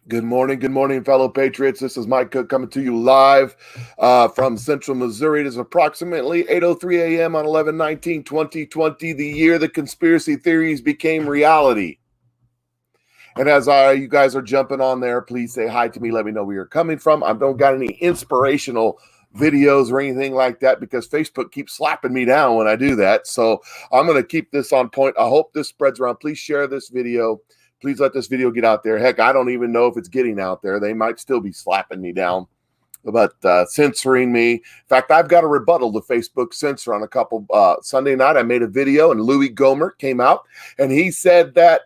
Good morning, fellow patriots. This is Mike Cook coming to you live from Central Missouri. It is approximately 8:03 a.m. on 11/19/2020, the year the conspiracy theories became reality. And as you guys are jumping on there, please say hi to me. Let me know where you're coming from. I don't got any inspirational videos or anything like that because Facebook keeps slapping me down when I do that. So I'm going to keep this on point. I hope this spreads around. Please share this video. Please let this video get out there. Heck, I don't even know if it's getting out there. They might still be slapping me down, but censoring me. In fact, I've got a rebuttal to Facebook censor on a couple. Sunday night, I made a video, and Louis Gohmert came out, and he said that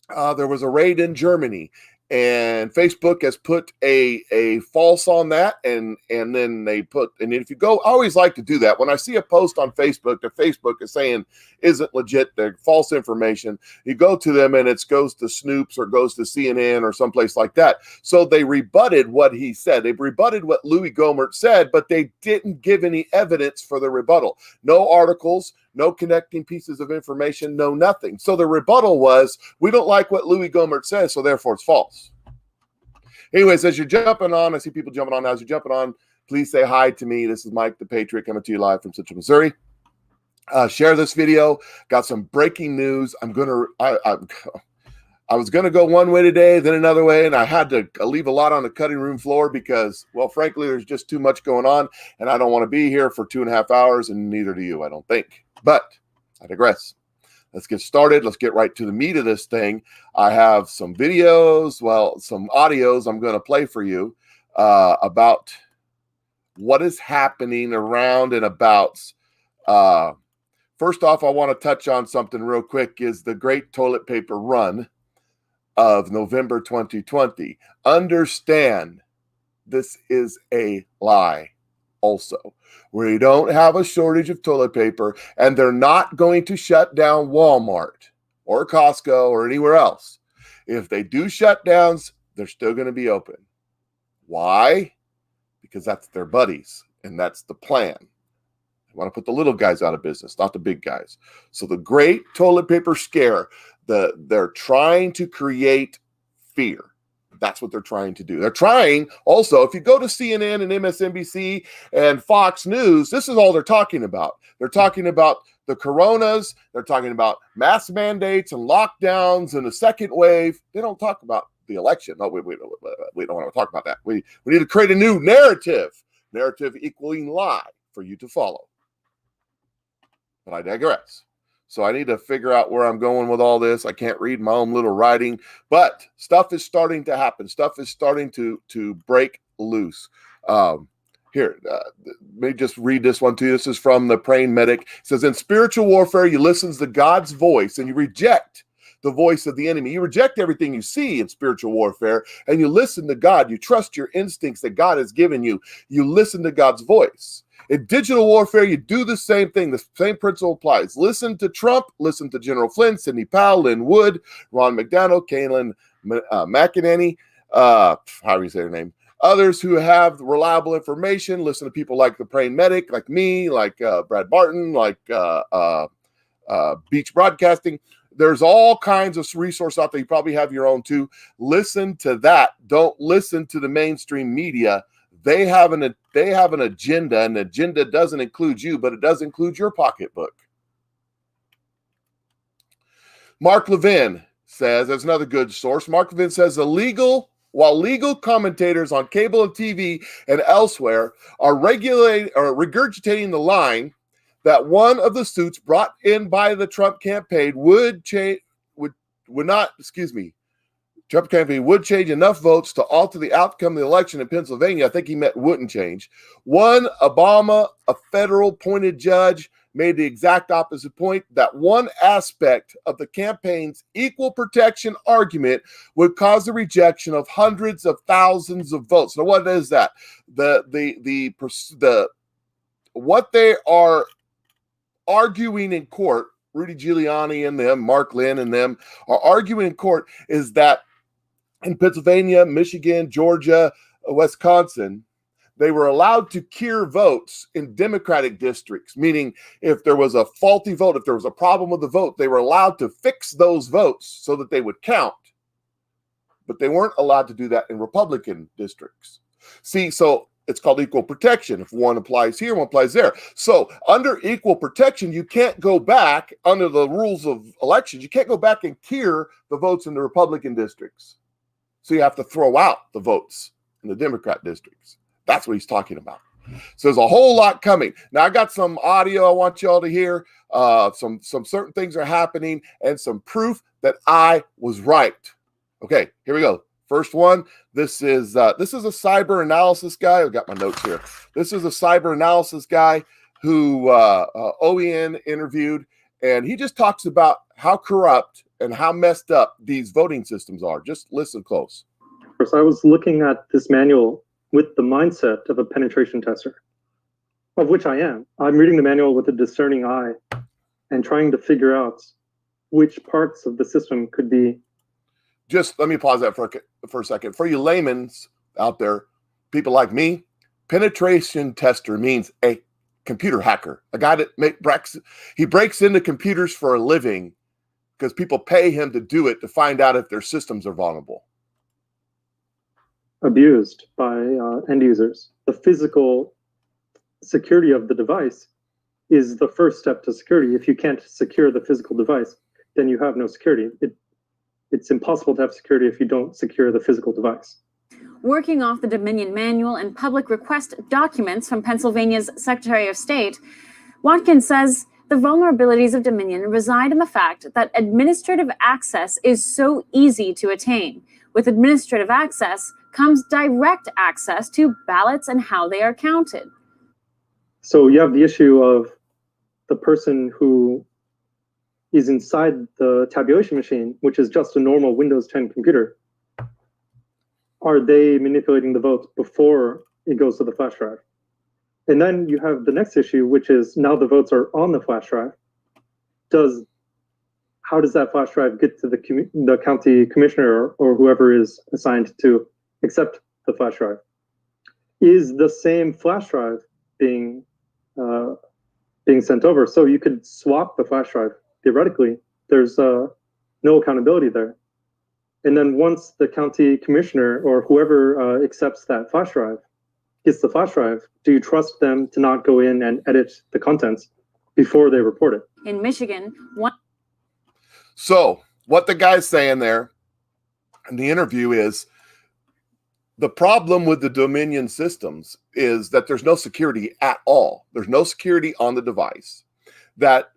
there was a raid in Germany, and Facebook has put a false on that, and then they put, and if you go, I always like to do that. When I see a post on Facebook that Facebook is saying isn't legit, they're false information, you go to them and it goes to Snoops or goes to CNN or someplace like that. So they rebutted what he said. They rebutted what Louis Gohmert said, but they didn't give any evidence for the rebuttal. No articles, no connecting pieces of information, no nothing. So the rebuttal was, we don't like what Louis Gohmert says, so therefore it's false. Anyways, as you're jumping on, I see people jumping on now. As you're jumping on, please say hi to me. This is Mike the Patriot coming to you live from Central Missouri. Share this video. Got some breaking news. I was going to go one way today, then another way, and I had to leave a lot on the cutting room floor because, well, frankly, there's just too much going on, and I don't want to be here for 2.5 hours, and neither do you, I don't think. But I digress. Let's get started. Let's get right to the meat of this thing. I have some videos, some audios I'm going to play for you about what is happening around and about. First off, I want to touch on something real quick, is the great toilet paper run of November 2020. Understand, this is a lie also. We don't have a shortage of toilet paper, and they're not going to shut down Walmart or Costco or anywhere else. If they do shutdowns, they're still going to be open. Why? Because that's their buddies, and that's the plan. They want to put the little guys out of business, not the big guys. So the great toilet paper scare, they're trying to create fear. That's what they're trying to do. They're trying also, if you go to CNN and MSNBC and Fox News, this is all they're talking about. They're talking about the coronas. They're talking about mask mandates and lockdowns and a second wave. They don't talk about the election. No, we don't want to talk about that. We need to create a new narrative equaling lie for you to follow. But I digress. So I need to figure out where I'm going with all this. I can't read my own little writing, but stuff is starting to happen. Stuff is starting to break loose. Here, let me just read this one to you. This is from the Praying Medic. It says, in spiritual warfare, you listen to God's voice and you reject the voice of the enemy. You reject everything you see in spiritual warfare and you listen to God. You trust your instincts that God has given you. You listen to God's voice. In digital warfare, you do the same thing. The same principle applies. Listen to Trump, listen to General Flynn, Sidney Powell, Lynn Wood, Ron McDaniel, Kaylin McEnany, how do you say her name? Others who have reliable information. Listen to people like the Praying Medic, like me, like Brad Barton, like Beach Broadcasting. There's all kinds of resources out there. You probably have your own too. Listen to that. Don't listen to the mainstream media. They have an agenda, and the agenda doesn't include you, but it does include your pocketbook. Mark Levin says, that's another good source. Mark Levin says, while legal commentators on cable and TV and elsewhere are regurgitating the line that one of the suits brought in by the Trump campaign Trump campaign would change enough votes to alter the outcome of the election in Pennsylvania. I think he meant wouldn't change. One, Obama, a federal appointed judge, made the exact opposite point, that one aspect of the campaign's equal protection argument would cause the rejection of hundreds of thousands of votes. Now, what is that? What they are arguing in court, Rudy Giuliani and them, Mark Lynn and them, are arguing in court is that in Pennsylvania, Michigan, Georgia, Wisconsin, they were allowed to cure votes in Democratic districts, meaning if there was a faulty vote, if there was a problem with the vote, they were allowed to fix those votes so that they would count. but they weren't allowed to do that in Republican districts. See, so it's called equal protection. If one applies here, one applies there. So under equal protection, you can't go back under the rules of elections. You can't go back and tier the votes in the Republican districts. So you have to throw out the votes in the Democrat districts. That's what he's talking about. So there's a whole lot coming. Now I got some audio I want y'all to hear. Some certain things are happening and some proof that I was right. Okay, here we go. First one, this is a cyber analysis guy. I've got my notes here. This is a cyber analysis guy who OEN interviewed, and he just talks about how corrupt and how messed up these voting systems are. Just listen close. First, I was looking at this manual with the mindset of a penetration tester, of which I am. I'm reading the manual with a discerning eye and trying to figure out which parts of the system could be. Just let me pause that for a second. For you laymen out there, people like me, penetration tester means a computer hacker, a guy that breaks into computers for a living because people pay him to do it to find out if their systems are vulnerable. Abused by end users. The physical security of the device is the first step to security. If you can't secure the physical device, then you have no security. It's impossible to have security if you don't secure the physical device. Working off the Dominion manual and public request documents from Pennsylvania's Secretary of State, Watkins says the vulnerabilities of Dominion reside in the fact that administrative access is so easy to attain. With administrative access comes direct access to ballots and how they are counted. So you have the issue of the person who is inside the tabulation machine, which is just a normal Windows 10 computer. Are they manipulating the votes before it goes to the flash drive? And then you have the next issue, which is now the votes are on the flash drive. How does that flash drive get to the county commissioner or whoever is assigned to accept the flash drive? Is the same flash drive being sent over? So you could swap the flash drive. Theoretically, there's no accountability there. And then once the county commissioner or whoever accepts that flash drive, gets the flash drive, do you trust them to not go in and edit the contents before they report it? In Michigan, So what the guy's saying there in the interview is the problem with the Dominion systems is that there's no security at all. There's no security on the device that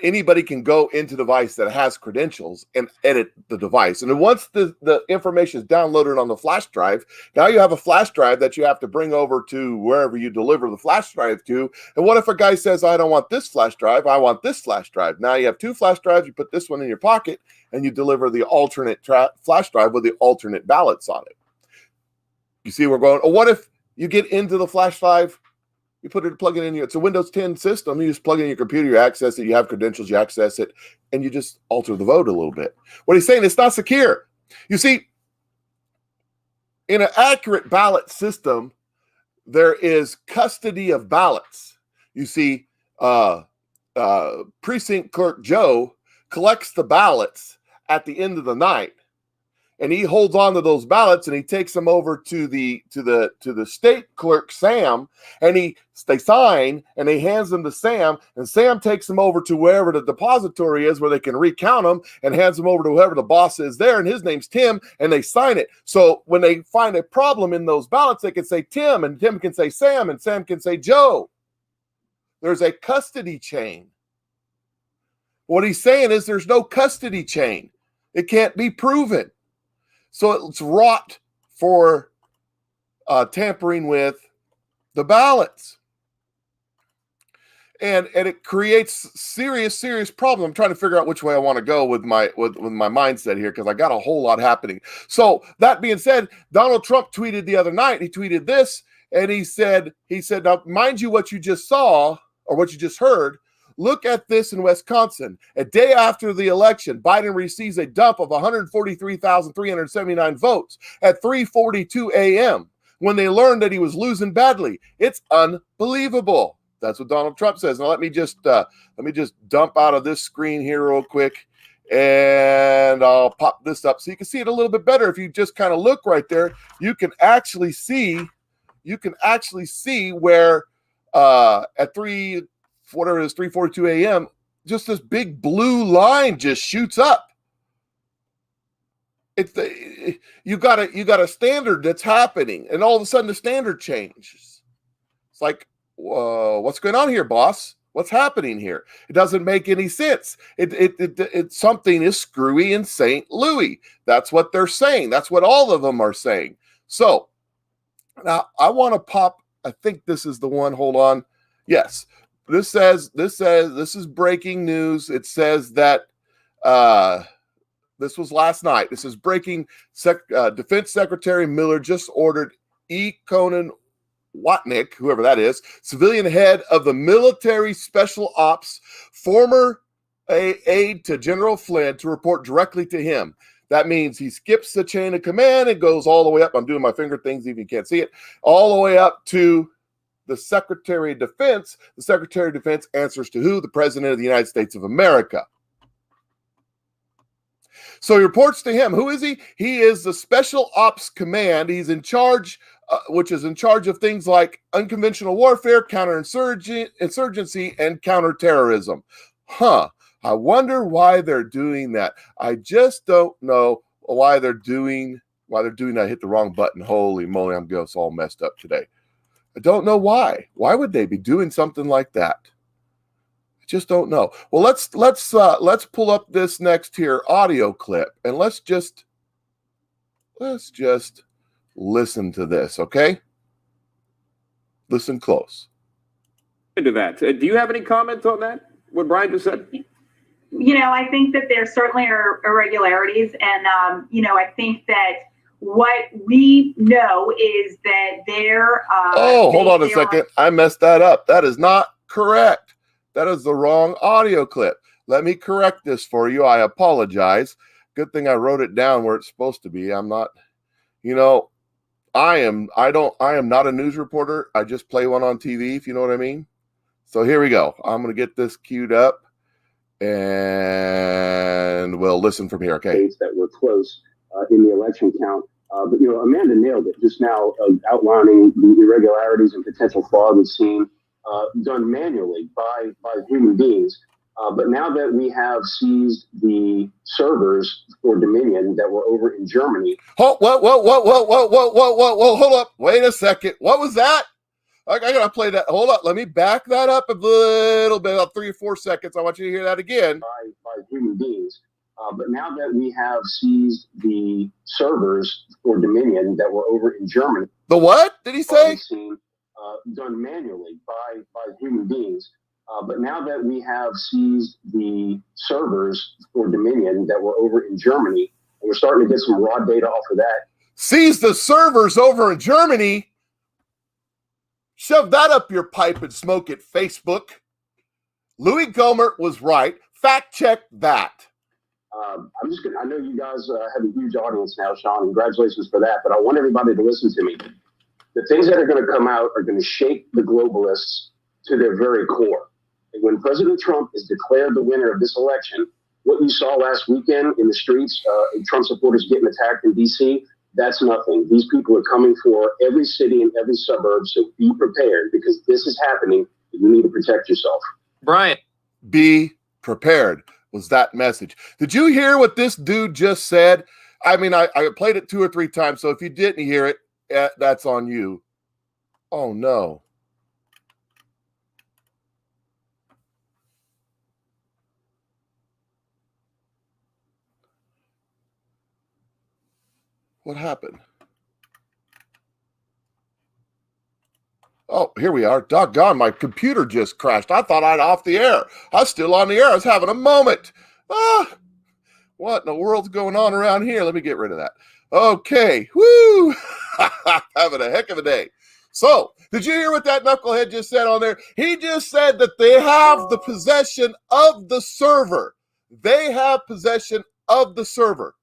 anybody can go into the device that has credentials and edit the device. And then once the information is downloaded on the flash drive, now you have a flash drive that you have to bring over to wherever you deliver the flash drive to. And what if a guy says, I don't want this flash drive, I want this flash drive? Now you have two flash drives, you put this one in your pocket, and you deliver the alternate flash drive with the alternate ballots on it. You see where we're going? Or what if you get into the flash drive, you plug it in it's a Windows 10 system, you just plug it in your computer, you access it, you have credentials, you access it, and you just alter the vote a little bit. What he's saying, it's not secure. You see, in an accurate ballot system, there is custody of ballots. You see, precinct clerk Joe collects the ballots at the end of the night, and he holds on to those ballots and he takes them over to the state clerk Sam, and they sign and he hands them to Sam, and Sam takes them over to wherever the depository is where they can recount them and hands them over to whoever the boss is there, and his name's Tim, and they sign it. So when they find a problem in those ballots, they can say Tim, and Tim can say Sam, and Sam can say Joe. There's a custody chain. What he's saying is there's no custody chain. It can't be proven. So it's wrought for tampering with the ballots. And it creates serious problem. I'm trying to figure out which way I want to go with my mindset here, because I got a whole lot happening. So that being said, Donald Trump tweeted the other night, he tweeted this, and he said, now mind you what you just saw or what you just heard, look at this in Wisconsin. A day after the election, Biden receives a dump of 143,379 votes at 3:42 a.m. when they learned that he was losing badly. It's unbelievable. That's what Donald Trump says. Now let me just dump out of this screen here real quick, And I'll pop this up so you can see it a little bit better. If you just kind of look right there, you can actually see where at 3:42 a.m., just this big blue line just shoots up. You got a standard that's happening, and all of a sudden the standard changes. It's like, what's going on here, boss? What's happening here? It doesn't make any sense. Something is screwy in St. Louis. That's what they're saying. That's what all of them are saying. So now I want to pop. I think this is the one. Hold on. Yes, this is breaking news. It says that this was last night. This is breaking. Defense Secretary Miller just ordered Conan Watnick, whoever that is, civilian head of the military special ops, former aide to General Flynn, to report directly to him. That means he skips the chain of command and goes all the way up. I'm doing my finger things, even if you can't see it, all the way up to the Secretary of Defense. The Secretary of Defense answers to who? The President of the United States of America. So he reports to him. Who is he? He is the Special Ops Command. He's in charge, which is in charge of things like unconventional warfare, counterinsurgency, and counterterrorism. I wonder why they're doing that. I just don't know why they're doing that. I hit the wrong button. Holy moly, I'm just all messed up today. I don't know why. Why would they be doing something like that? Just don't know. Well, let's pull up this next here audio clip, and let's just listen to this, okay? Listen close. Into that. Do you have any comments on that? What Brian just said? I think that there certainly are irregularities, and I think that what we know is that they're. Hold on a second. I messed that up. That is not correct. That is the wrong audio clip. Let me correct this for you. I apologize. Good thing I wrote it down where it's supposed to be. I'm not, I am not a news reporter. I just play one on TV, if you know what I mean. So here we go. I'm going to get this queued up and we'll listen from here. Okay. States that were close in the election count. But Amanda nailed it just now, outlining the irregularities and potential fraud we've seen done manually by human beings. But now that we have seized the servers for Dominion that were over in Germany. Whoa, hold up. Wait a second. What was that? I gotta play that. Hold up. Let me back that up a little bit, about 3 or 4 seconds. I want you to hear that again. By human beings. But now that we have seized the servers for Dominion that were over in Germany. The what did he say? Done manually by human beings. But now that we have seized the servers for Dominion that were over in Germany, and we're starting to get some raw data off of that. Seize the servers over in Germany? Shove that up your pipe and smoke it, Facebook. Louis Gohmert was right. Fact check that. I know you guys have a huge audience now, Sean. Congratulations for that. But I want everybody to listen to me. The things that are going to come out are going to shake the globalists to their very core. And when President Trump is declared the winner of this election, what you saw last weekend in the streets, Trump supporters getting attacked in D.C., that's nothing. These people are coming for every city and every suburb, so be prepared because this is happening. You need to protect yourself. Brian. Be prepared was that message. Did you hear what this dude just said? I mean, I played it 2 or 3 times, so if you didn't hear it, that's on you. Oh, no. What happened? Oh, here we are. Doggone, my computer just crashed. I thought I'd off the air. I was still on the air. I was having a moment. What in the world's going on around here? Let me get rid of that. Okay. Woo! Having a heck of a day. So, did you hear what that knucklehead just said on there? He just said that they have the possession of the server. They have possession of the server.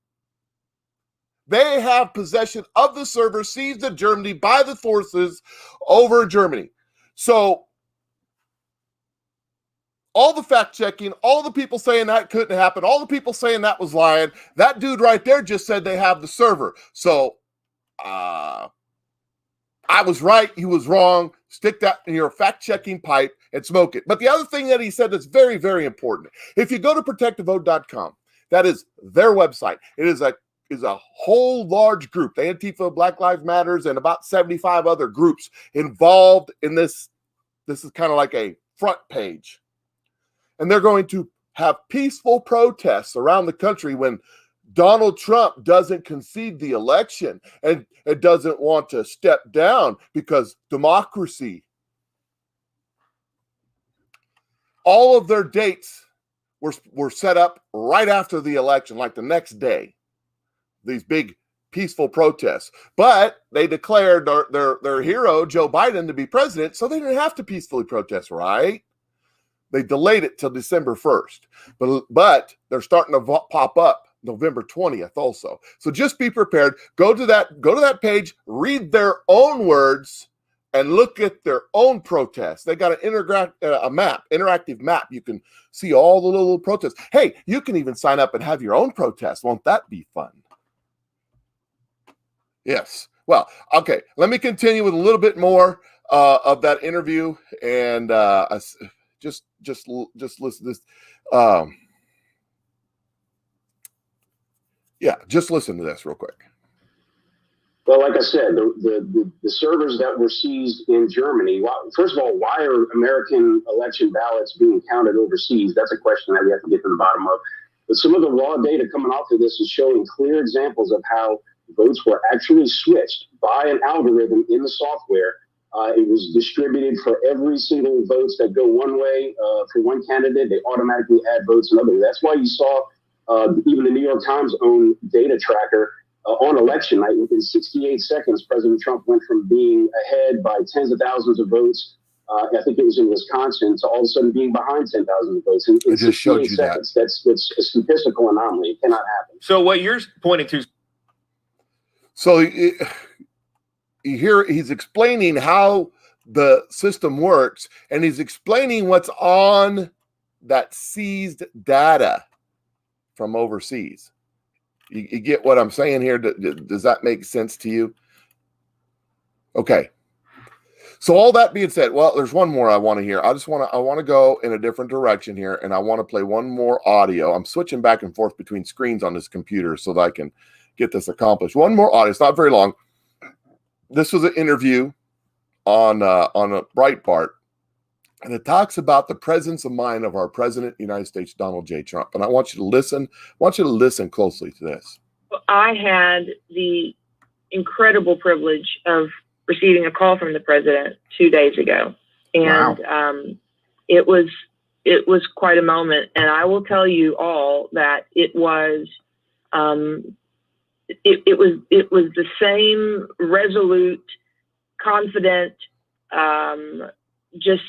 They have possession of the server seized in Germany by the forces over Germany. So all the fact checking, all the people saying that couldn't happen, all the people saying that was lying. That dude right there just said they have the server. So I was right, he was wrong. Stick that in your fact checking pipe and smoke it. But the other thing that he said that's very, very important. If you go to protectthevote.com, that is their website. It is a whole large group, the Antifa, Black Lives Matters, and about 75 other groups involved in this. This is kind of like a front page. And they're going to have peaceful protests around the country when Donald Trump doesn't concede the election and it doesn't want to step down because democracy. All of their dates were set up right after the election, like the next day, these big peaceful protests. But they declared their hero, Joe Biden, to be president, so they didn't have to peacefully protest, right? They delayed it till December 1st. But they're starting to pop up November 20th also. So just be prepared. Go to that page, read their own words, and look at their own protests. They got an interactive map. You can see all the little protests. Hey, you can even sign up and have your own protest. Won't that be fun? Yes. Well, okay. Let me continue with a little bit more of that interview, and just listen to this. Just listen to this real quick. Well, like I said, the servers that were seized in Germany, first of all, why are American election ballots being counted overseas? That's a question that we have to get to the bottom of. But some of the raw data coming off of this is showing clear examples of how votes were actually switched by an algorithm in the software. It was distributed for every single votes that go one way for one candidate. They automatically add votes another way. That's why you saw even the New York Times own data tracker on election night. Within 68 seconds, President Trump went from being ahead by tens of thousands of votes. I think it was in Wisconsin, to all of a sudden being behind 10,000 votes. In I just showed you seconds, that's a statistical anomaly. It cannot happen. So what you're pointing to. So you hear he's explaining how the system works, and he's explaining what's on that seized data from overseas. You get what I'm saying here? Does that make sense to you? Okay. So all that being said, well, there's one more I want to hear. I want to go in a different direction here, and I want to play one more audio. I'm switching back and forth between screens on this computer so that I can get this accomplished. One more audio. It's not very long. This was an interview on a Breitbart, and it talks about the presence of mind of our president of the United States, Donald J. Trump. And I want you to listen. I want you to listen closely to this. I had the incredible privilege of receiving a call from the president 2 days ago. And wow. It was quite a moment. And I will tell you all that it was the same resolute, confident, just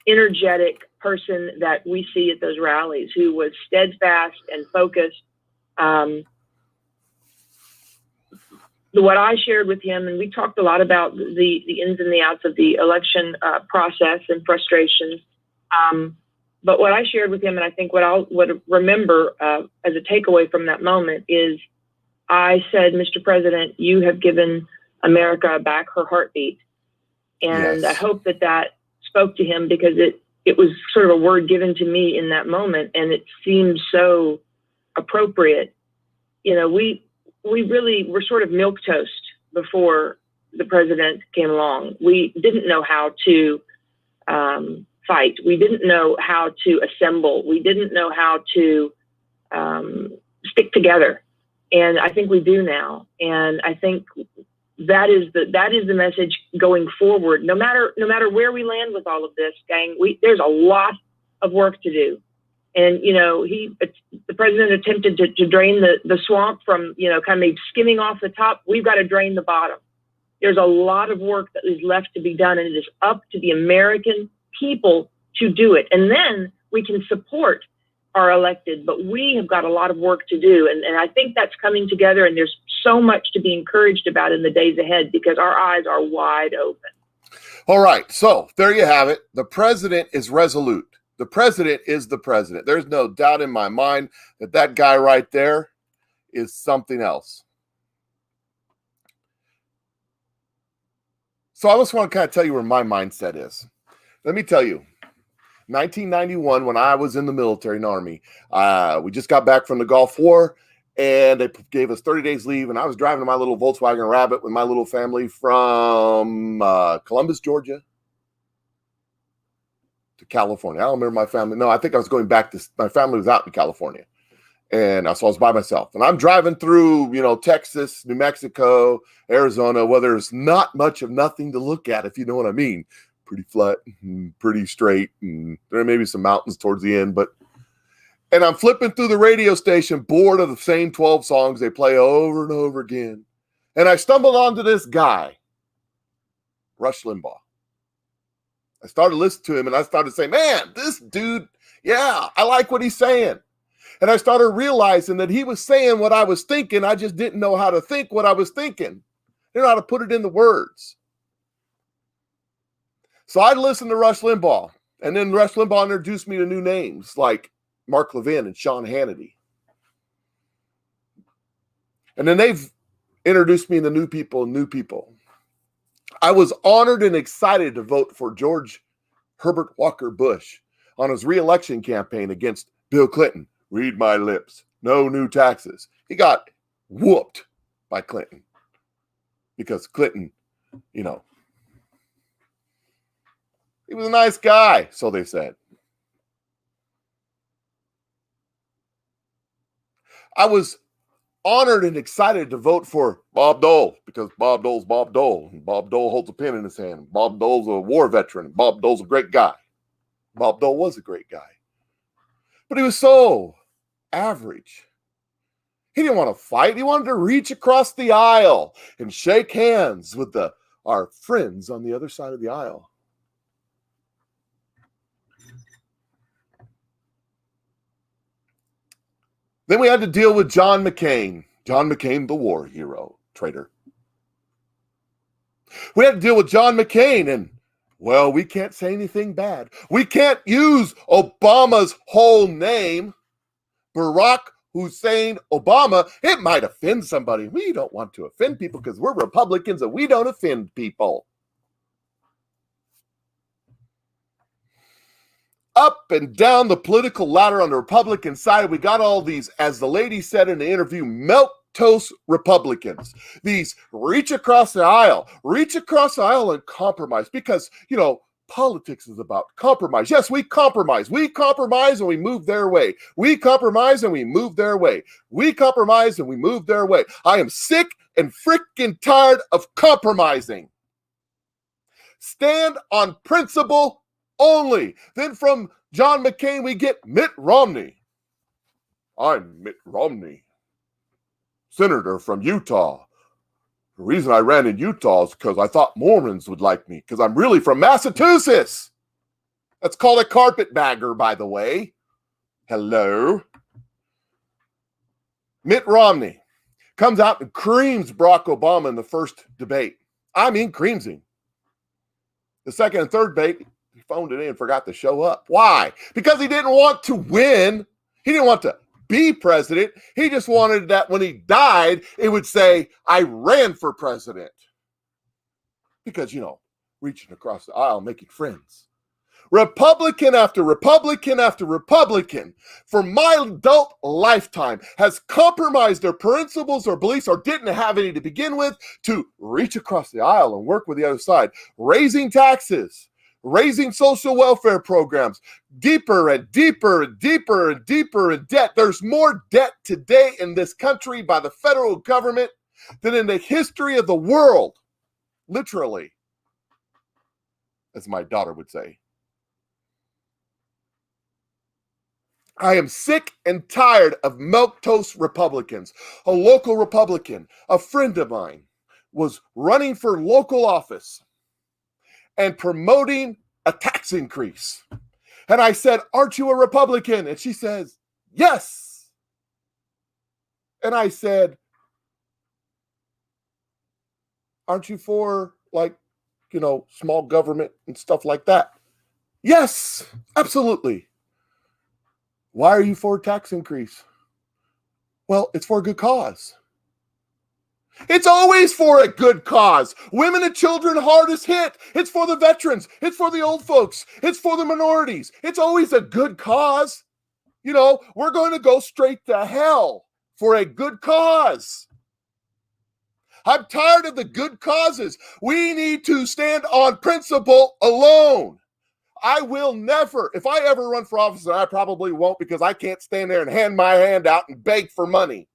energetic person that we see at those rallies, who was steadfast and focused. What I shared with him, and we talked a lot about the ins and the outs of the election process and frustrations. But what I shared with him, and I think what I would remember as a takeaway from that moment is, I said, Mr. President, you have given America back her heartbeat. And yes. I hope that spoke to him, because it was sort of a word given to me in that moment, and it seemed so appropriate. You know, we really were sort of milquetoast before the president came along. We didn't know how to fight. We didn't know how to assemble. We didn't know how to stick together. And I think we do now. And I think that is the message going forward. No matter where we land with all of this, gang, there's a lot of work to do. And, you know, the president attempted to drain the swamp from, you know, kind of skimming off the top. We've got to drain the bottom. There's a lot of work that is left to be done, and it is up to the American people to do it. And then we can support our elected, but we have got a lot of work to do. And I think that's coming together, and there's so much to be encouraged about in the days ahead, because our eyes are wide open. All right. So there you have it. The president is resolute. The president is the president. There's no doubt in my mind that that guy right there is something else. So I just want to kind of tell you where my mindset is. Let me tell you, 1991, when I was in the military and Army, we just got back from the Gulf War, and they gave us 30 days leave, and I was driving my little Volkswagen Rabbit with my little family from Columbus, Georgia, to California. I don't remember my family. No, I think I was going back to, my family was out in California. And so I was by myself. And I'm driving through, Texas, New Mexico, Arizona, where there's not much of nothing to look at, if you know what I mean. Pretty flat, pretty straight, and there may be some mountains towards the end, and I'm flipping through the radio station, bored of the same 12 songs they play over and over again. And I stumbled onto this guy, Rush Limbaugh. I started listening to him, and I started saying, man, this dude, yeah, I like what he's saying. And I started realizing that he was saying what I was thinking. I just didn't know how to think what I was thinking. I didn't know how to put it into words. So I listened to Rush Limbaugh, and then Rush Limbaugh introduced me to new names like Mark Levin and Sean Hannity. And then they've introduced me to new people. I was honored and excited to vote for George Herbert Walker Bush on his re-election campaign against Bill Clinton. Read my lips. No new taxes. He got whooped by Clinton because Clinton, he was a nice guy, so they said. I was honored and excited to vote for Bob Dole because Bob Dole's Bob Dole. And Bob Dole holds a pen in his hand. Bob Dole's a war veteran. Bob Dole's a great guy. Bob Dole was a great guy. But he was so average. He didn't want to fight. He wanted to reach across the aisle and shake hands with our friends on the other side of the aisle. Then we had to deal with John McCain. John McCain, the war hero, traitor. We had to deal with John McCain, and, well, we can't say anything bad. We can't use Obama's whole name, Barack Hussein Obama. It might offend somebody. We don't want to offend people because we're Republicans and we don't offend people. Up and down the political ladder on the Republican side, we got all these, as the lady said in the interview, milquetoast Republicans. These reach across the aisle and compromise because, politics is about compromise. Yes, we compromise. We compromise and we move their way. We compromise and we move their way. We compromise and we move their way. I am sick and freaking tired of compromising. Stand on principle only. Then from John McCain, we get Mitt Romney. I'm Mitt Romney, senator from Utah. The reason I ran in Utah is because I thought Mormons would like me, because I'm really from Massachusetts. That's called a carpetbagger, by the way. Hello. Mitt Romney comes out and creams Barack Obama in the first debate. I mean, creams him. The second and third debate, he phoned it in and forgot to show up. Why? Because he didn't want to win. He didn't want to be president. He just wanted that when he died, it would say, I ran for president. Because, reaching across the aisle, making friends. Republican after Republican after Republican, for my adult lifetime, has compromised their principles or beliefs, or didn't have any to begin with, to reach across the aisle and work with the other side, raising taxes, raising social welfare programs, deeper and deeper and deeper and deeper in debt. There's more debt today in this country by the federal government than in the history of the world. Literally, as my daughter would say. I am sick and tired of milquetoast Republicans. A local Republican, a friend of mine, was running for local office and promoting a tax increase. And I said, aren't you a Republican? And she says, yes. And I said, aren't you for, small government and stuff like that? Yes, absolutely. Why are you for a tax increase? Well, it's for a good cause. It's always for a good cause. Women and children hardest hit. It's for the veterans. It's for the old folks. It's for the minorities. It's always a good cause. You know, we're going to go straight to hell for a good cause. I'm tired of the good causes. We need to stand on principle alone. I will never, if I ever run for office, and I probably won't because I can't stand there and hand my hand out and beg for money.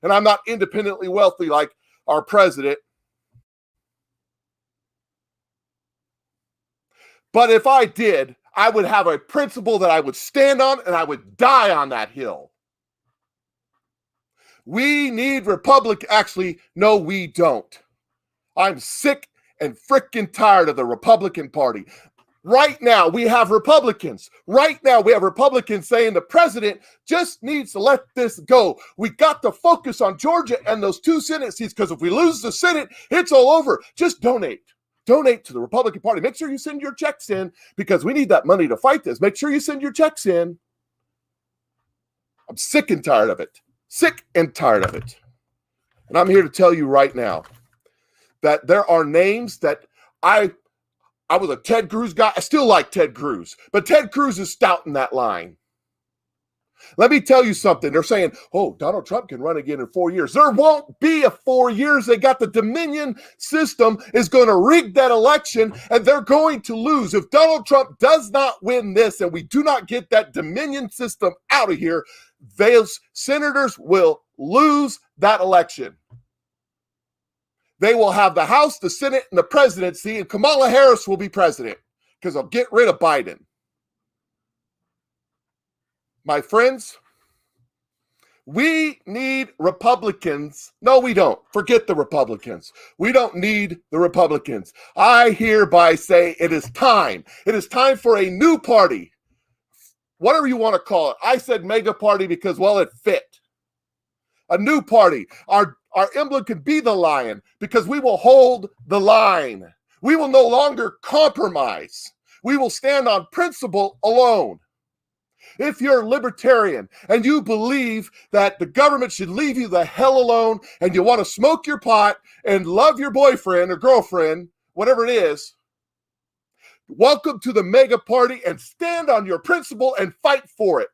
And I'm not independently wealthy like our president. But if I did, I would have a principle that I would stand on and I would die on that hill. We need actually, no, we don't. I'm sick and freaking tired of the Republican Party. Right now, we have Republicans. Right now, we have Republicans saying the president just needs to let this go. We got to focus on Georgia and those 2 Senate seats because if we lose the Senate, it's all over. Just donate. Donate to the Republican Party. Make sure you send your checks in because we need that money to fight this. Make sure you send your checks in. I'm sick and tired of it. Sick and tired of it. And I'm here to tell you right now that there are names that I was a Ted Cruz guy. I still like Ted Cruz, but Ted Cruz is stout in that line. Let me tell you something. They're saying, oh, Donald Trump can run again in 4 years. There won't be a 4 years. They got the Dominion system is going to rig that election, and they're going to lose. If Donald Trump does not win this and we do not get that Dominion system out of here, those senators will lose that election. They will have the House, the Senate, and the presidency, and Kamala Harris will be president because they'll get rid of Biden. My friends, we need Republicans. No, we don't. Forget the Republicans. We don't need the Republicans. I hereby say it is time. It is time for a new party. Whatever you want to call it. I said MAGA party because, well, it fit. A new party. Our emblem could be the lion because we will hold the line. We will no longer compromise. We will stand on principle alone. If you're libertarian and you believe that the government should leave you the hell alone and you want to smoke your pot and love your boyfriend or girlfriend, whatever it is, welcome to the MAGA party and stand on your principle and fight for it.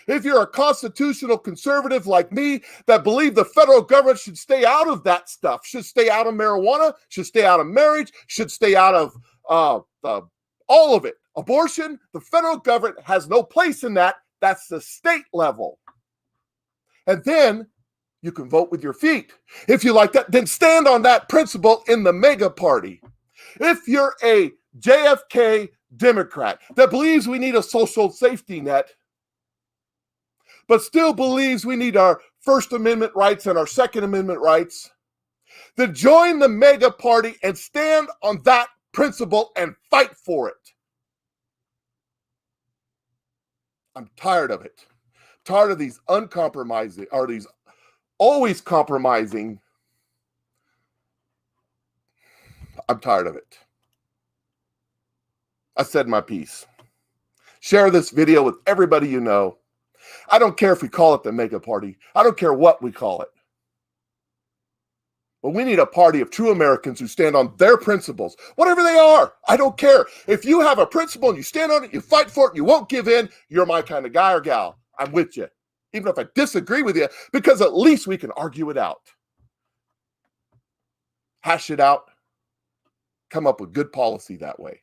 If you're a constitutional conservative like me that believe the federal government should stay out of that stuff, should stay out of marijuana, should stay out of marriage, should stay out of all of it. Abortion, the federal government has no place in that. That's the state level. And then you can vote with your feet. If you like that, then stand on that principle in the MAGA party. If you're a JFK Democrat that believes we need a social safety net, but still believes we need our First Amendment rights and our Second Amendment rights, then join the MAGA party and stand on that principle and fight for it. I'm tired of it. Tired of these uncompromising, or these always compromising. I'm tired of it. I said my piece. Share this video with everybody you know. I don't care if we call it the MAGA party. I don't care what we call it. But we need a party of true Americans who stand on their principles, whatever they are. I don't care. If you have a principle and you stand on it, you fight for it, you won't give in, you're my kind of guy or gal. I'm with you, even if I disagree with you, because at least we can argue it out. Hash it out. Come up with good policy that way.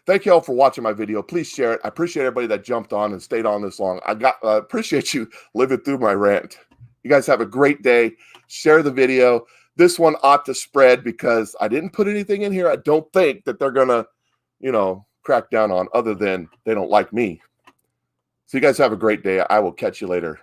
Thank you all for watching my video. Please share it. I appreciate everybody that jumped on and stayed on this long. I appreciate you living through my rant. You guys have a great day. Share the video. This one ought to spread because I didn't put anything in here I don't think that they're going to, crack down on other than they don't like me. So you guys have a great day. I will catch you later.